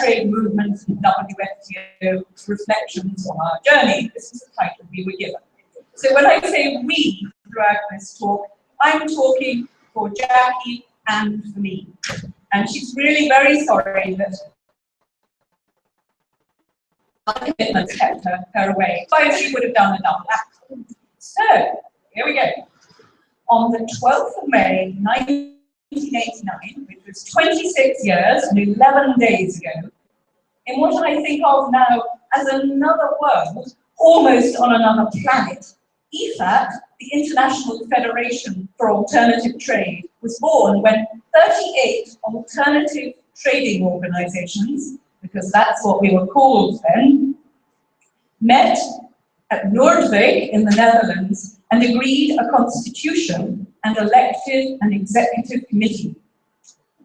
trade movement and WFTO reflections on our journey. This is the title we were given. So when I say we throughout this talk, I'm talking for Jackie and for me. And she's really very sorry that our commitments kept her away. Otherwise, she would have done enough. So, here we go. On the 12th of May, 1989, which was 26 years and 11 days ago, in what I think of now as another world, almost on another planet, IFAT, the International Federation for Alternative Trade, was born when 38 alternative trading organizations, because that's what we were called then, met at Noordwijk in the Netherlands and agreed a constitution and elected an executive committee.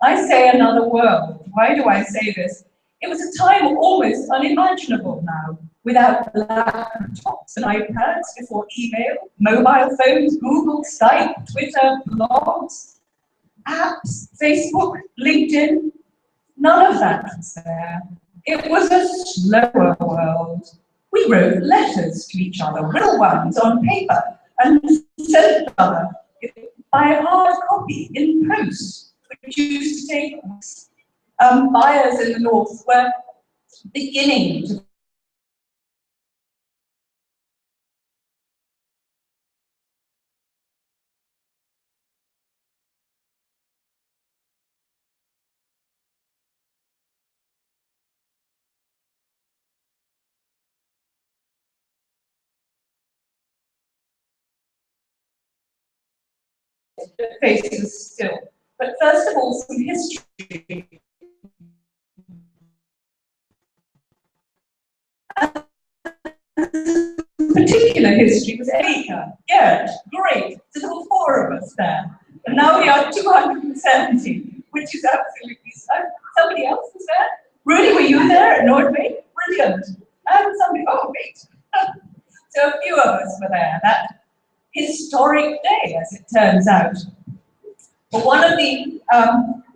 I say another world. Why do I say this? It was a time almost unimaginable now, without laptops and iPads, before email, mobile phones, Google, Skype, Twitter, blogs, apps, Facebook, LinkedIn. None of that was there. It was a slower world. We wrote letters to each other, real ones, on paper, and sent them by a hard copy in post, which used to take weeks. Buyers in the north were beginning to faces still. But first of all, some history. Particular history was Erika, Gert, great. There's all four of us there. And now we are 270, which is absolutely somebody else was there. Rudy, were you there at Noordwijk? Brilliant. And somebody, oh, great. So a few of us were there. That historic day, as it turns out. But one of the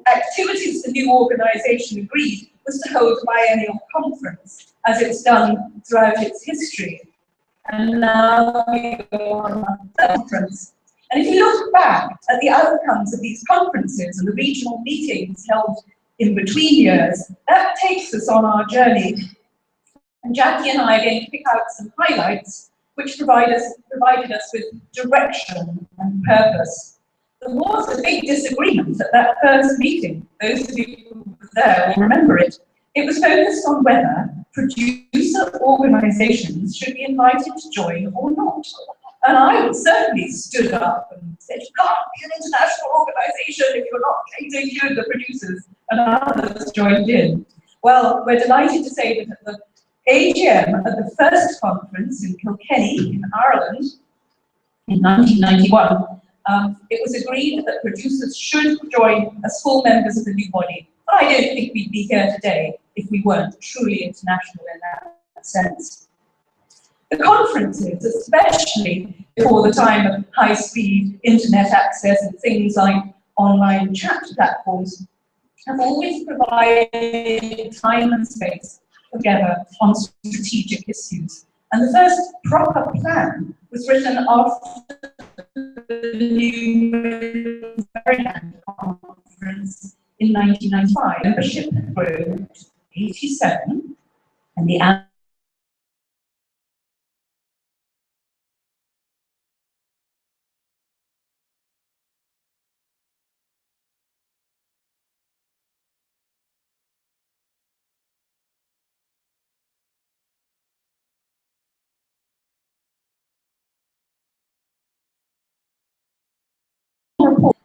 activities the new organization agreed was to hold a biennial conference, as it's done throughout its history. And now we go on a conference. And if you look back at the outcomes of these conferences and the regional meetings held in between years, that takes us on our journey. And Jackie and I are going to pick out some highlights which provided us with direction and purpose. There was a big disagreement at that first meeting. Those of you who were there will remember it. It was focused on whether producer organizations should be invited to join or not. And I certainly stood up and said, you can't be an international organization if you're not catering to the producers, and others joined in. Well, we're delighted to say that at the AGM at the first conference in Kilkenny in Ireland in 1991, it was agreed that producers should join as full members of the new body. But I don't think we'd be here today if we weren't truly international in that sense. The conferences, especially before the time of high-speed internet access and things like online chat platforms, have always provided time and space together on strategic issues. And the first proper plan was written after the new Maryland conference in 1995. Membership had grown to 87, and the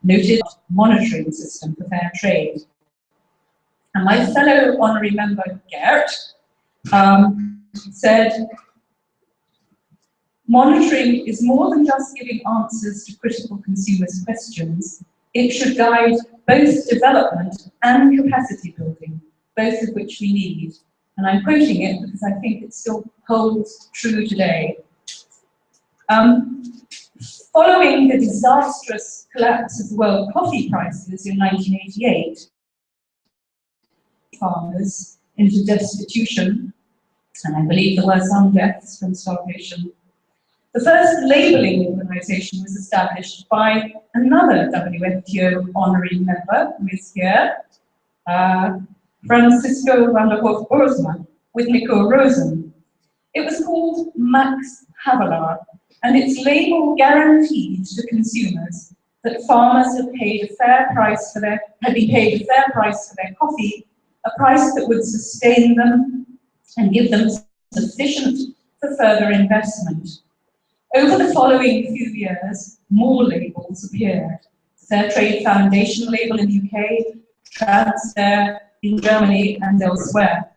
noted monitoring system for fair trade. And my fellow honorary member, Gert, said, monitoring is more than just giving answers to critical consumers' questions. It should guide both development and capacity building, both of which we need. And I'm quoting it because I think it still holds true today. Following the disastrous collapse of the world coffee prices in 1988, farmers into destitution, and I believe there were some deaths from starvation. The first labelling organisation was established by another WFTO honorary member who is here, Francisco van der Hof-Boersma, with Nico Rosen. It was called Max Havelaar, and its label guaranteed to consumers that farmers had been paid a fair price for their coffee, a price that would sustain them and give them sufficient for further investment. Over the following few years, more labels appeared. Fair Trade Foundation label in the UK, Transfair in Germany and elsewhere.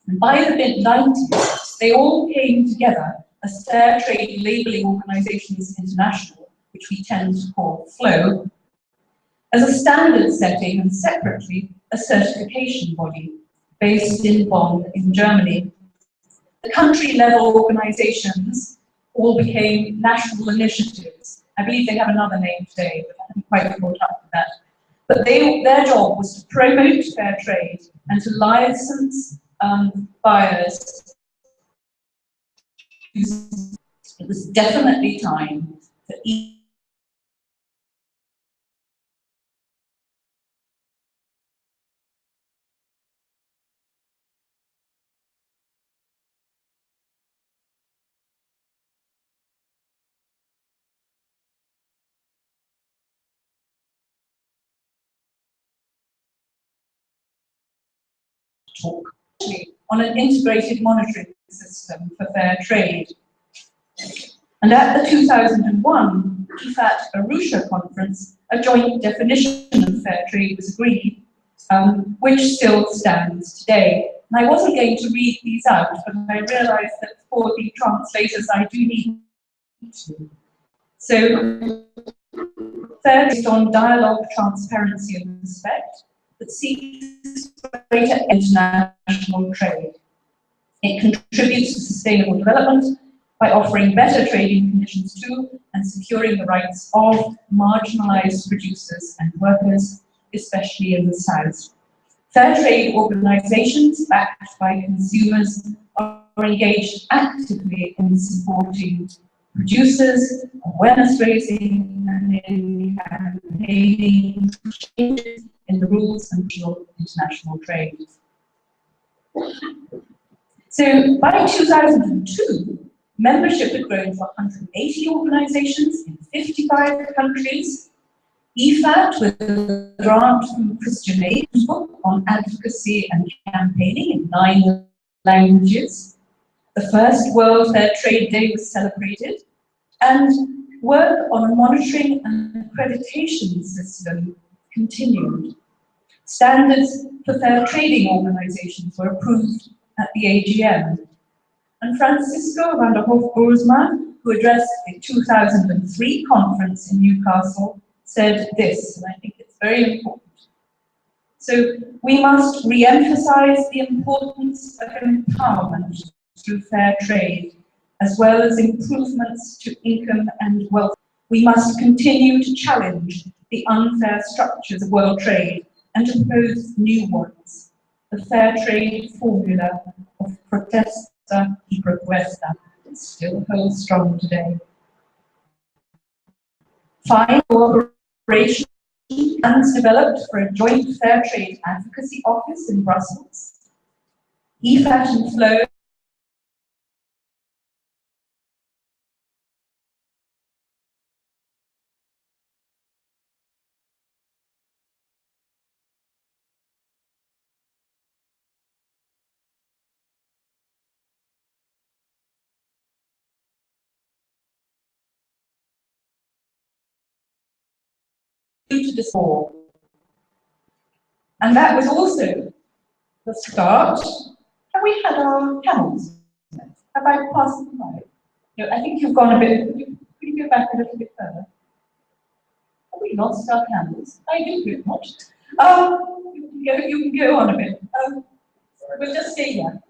And by the mid-90s, they all came together as Fair Trade Labelling Organisations International, which we tend to call FLOW, as a standard setting and separately a certification body based in Bonn in Germany. The country-level organisations all became national initiatives. I believe they have another name today, but I haven't quite caught up with that. But their job was to promote fair trade and to license buyers. It was definitely time for talk on an integrated monitoring system for fair trade. And at the 2001 IFAT Arusha conference, a joint definition of fair trade was agreed, which still stands today. And I wasn't going to read these out, but I realized that for the translators I do need to. So, fair trade on dialogue, transparency and respect that seeks greater international trade. It contributes to sustainable development by offering better trading conditions to and securing the rights of marginalized producers and workers, especially in the South. Fair trade organizations backed by consumers are engaged actively in supporting producers, awareness raising, and in campaigning changes in the rules and international trade. So by 2002, membership had grown to 180 organizations in 55 countries. IFAT, with a grant from Christian Aid, book on advocacy and campaigning in 9 languages. The first World Fair Trade Day was celebrated, and work on a monitoring and accreditation system continued. Standards for fair trading organizations were approved at the AGM. And Francisco van der Hof-Boersma, who addressed the 2003 conference in Newcastle, said this, and I think it's very important. So we must re-emphasize the importance of empowerment through fair trade, as well as improvements to income and wealth. We must continue to challenge the unfair structures of world trade and to propose new ones. The fair trade formula of protesta y propuesta still holds strong today. Fine cooperation plans developed for a joint fair trade advocacy office in Brussels. IFAT and FLOW to the fore. And that was also the start. Have we had our panels? Have I passed them by? No, I think you've gone a bit. Could you go back a little bit further? Have we lost our panels? I do not. You can go on a bit. We'll just stay here.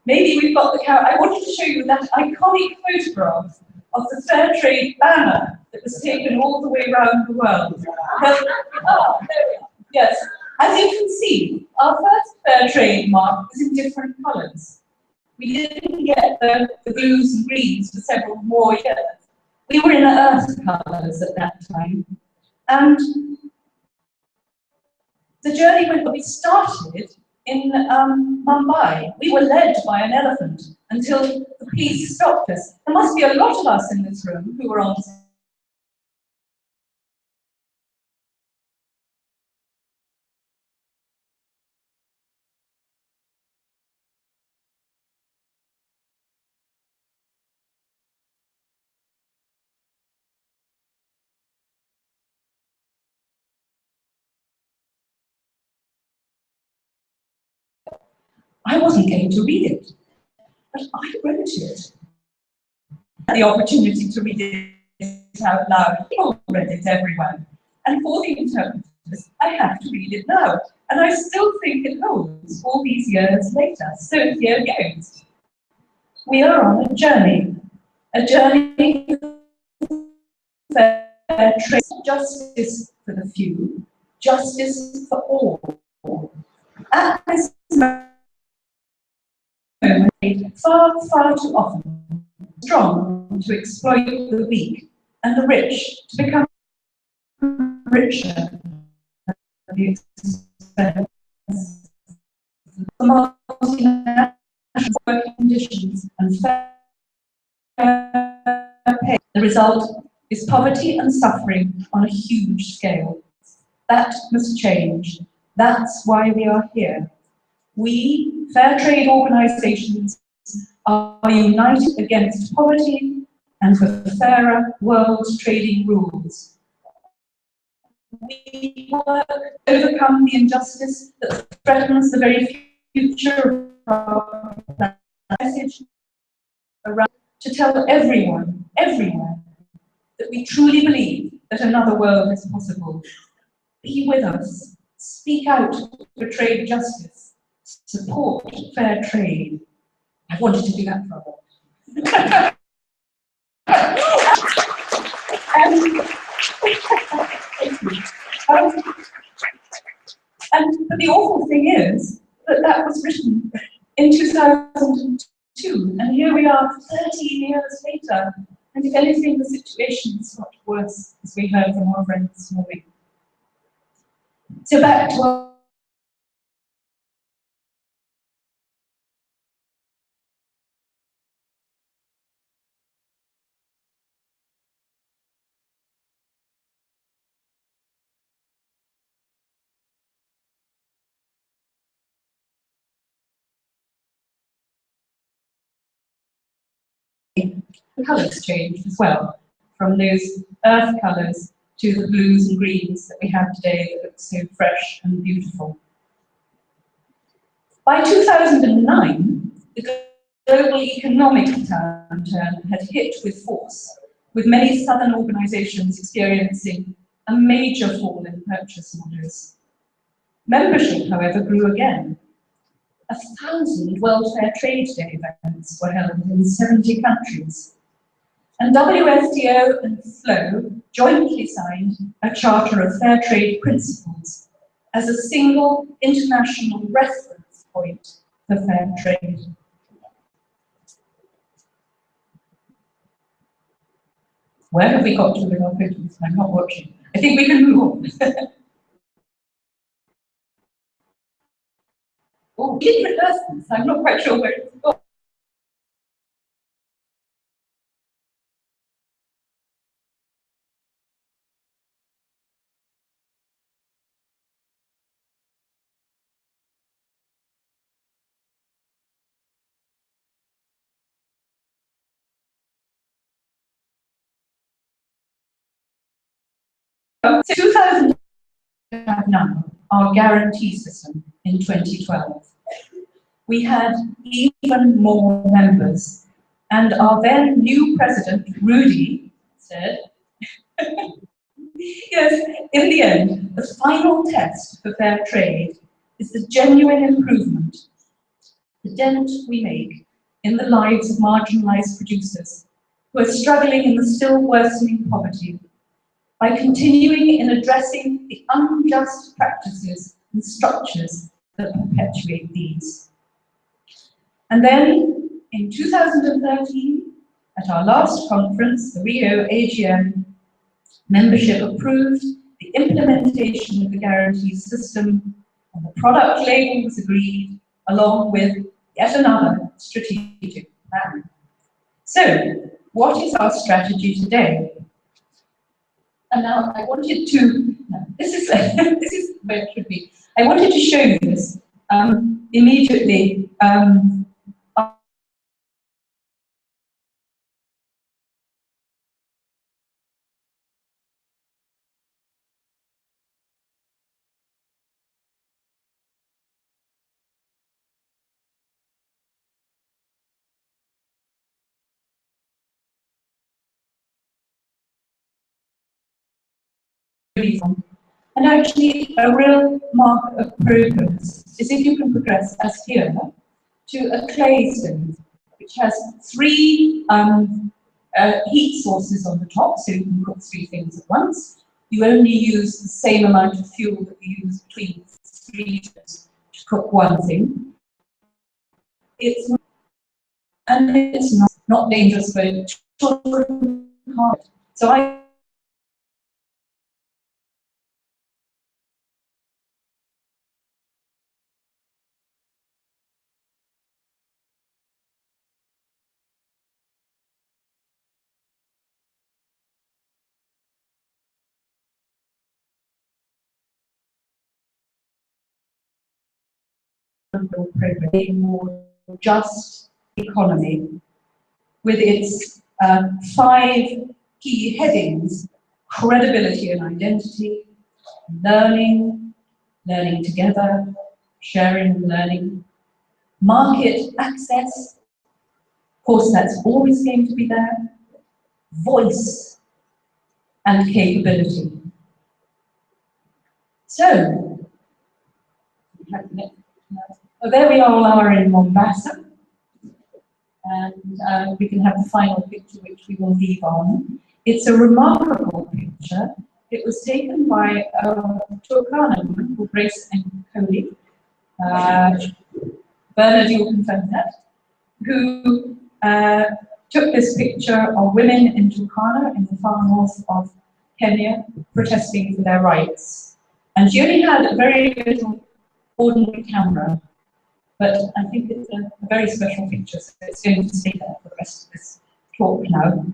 Maybe we've got the cow. I wanted to show you that iconic photograph of the fair trade banner that was taken all the way around the world. There we are. Yes, As you can see, our first fair trade mark was in different colours. We didn't get the blues and greens for several more years. We were in earth colours at that time. And the journey when we started in Mumbai, we were led by an elephant until the police stopped us. There must be a lot of us in this room who were on. I wasn't going to read it, but I wrote it. The opportunity to read it out loud. People read it everywhere. And for the interpreters, I have to read it now. And I still think it holds all these years later. So here goes. We are on a journey for justice for the few, justice for all. At this moment, far too often, strong to exploit the weak and the rich to become richer at the expense of the multinational working conditions and fair pay. The result is poverty and suffering on a huge scale. That must change. That's why we are here. We, fair trade organisations, are united against poverty and for fairer world trading rules. We work to overcome the injustice that threatens the very future of our message around to tell everyone, everywhere, that we truly believe that another world is possible. Be with us. Speak out for trade justice. Support fair trade. I wanted to do that for a while. But the awful thing is that that was written in 2002, and here we are 13 years later, and if anything, the situation is got worse, as we heard from our friend this morning. So back to our the colours changed as well, from those earth colours to the blues and greens that we have today that look so fresh and beautiful. By 2009, the global economic downturn had hit with force, with many southern organisations experiencing a major fall in purchase orders. Membership, however, grew again. 1,000 World Fair Trade Day events were held in 70 countries. And WFTO and FLO jointly signed a Charter of Fair Trade Principles as a single international reference point for fair trade. Where have we got to with our photos? I'm not watching. I think we can move on. Oh, we did reverse this. I'm not quite sure where it's gone. So 2009, our guarantee system in 2012. We had even more members, and our then new president, Rudy, said, yes, in the end, the final test for fair trade is the genuine improvement, the dent we make in the lives of marginalised producers who are struggling in the still worsening poverty by continuing in addressing the unjust practices and structures that perpetuate these. And then, in 2013, at our last conference, the Rio AGM, membership approved the implementation of the guarantees system, and the product label was agreed, along with yet another strategic plan. So, what is our strategy today? And now I wanted to, this is where it should be. I wanted to show you this immediately. And actually, a real mark of progress is if you can progress, as here, to a clay stove, which has three heat sources on the top, so you can cook three things at once. You only use the same amount of fuel that you use between three to cook one thing. It's not dangerous for children. So I a more just economy with its 5 key headings: credibility and identity, learning, learning together, sharing and learning, market access, of course that's always going to be there, voice, and capability. So, there we all are in Mombasa, and we can have the final picture which we will leave on. It's a remarkable picture. It was taken by a Turkana woman called Grace and Cody. Bernard, you'll confirm that, who took this picture of women in Turkana in the far north of Kenya protesting for their rights. And she only had a very little ordinary camera, but I think it's a very special picture, so it's going to stay there for the rest of this talk now.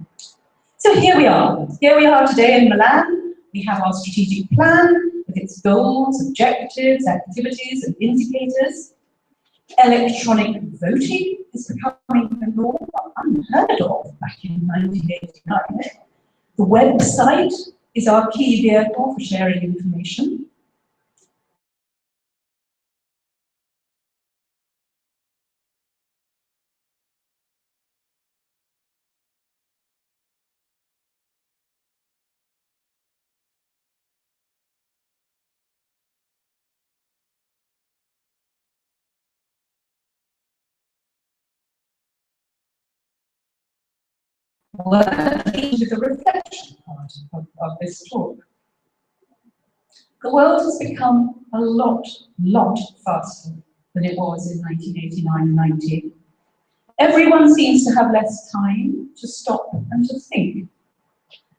So here we are. Here we are today in Milan. We have our strategic plan with its goals, objectives, activities, and indicators. Electronic voting is becoming the norm, unheard of back in 1989. The website is our key vehicle for sharing information. Well, that leads to the reflection part of this talk. The world has become a lot faster than it was in 1989-90. Everyone seems to have less time to stop and to think.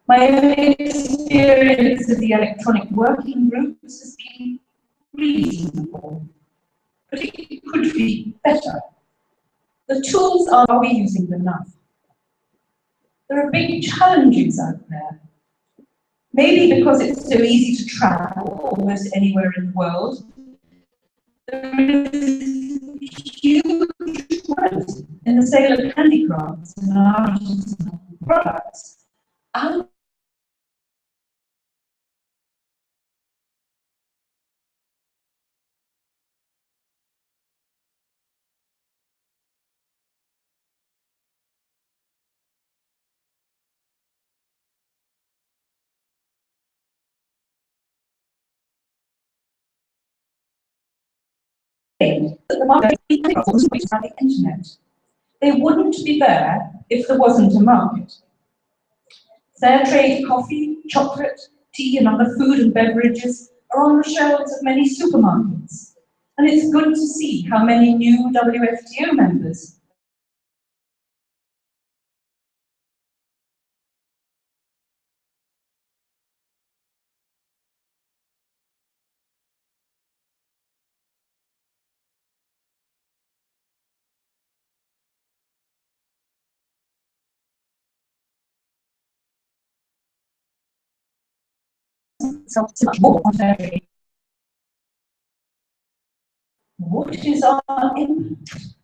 My own experience of the electronic working groups has been reasonable, but it could be better. The tools, are we using them enough? There are big challenges out there. Maybe because it's so easy to travel almost anywhere in the world, there is huge growth in the sale of handicrafts and artisanal products. That the market was on the internet. They wouldn't be there if there wasn't a market. Fair trade coffee, chocolate, tea and other food and beverages are on the shelves of many supermarkets. And it's good to see how many new WFTO members so much more on dairy. What is our impact?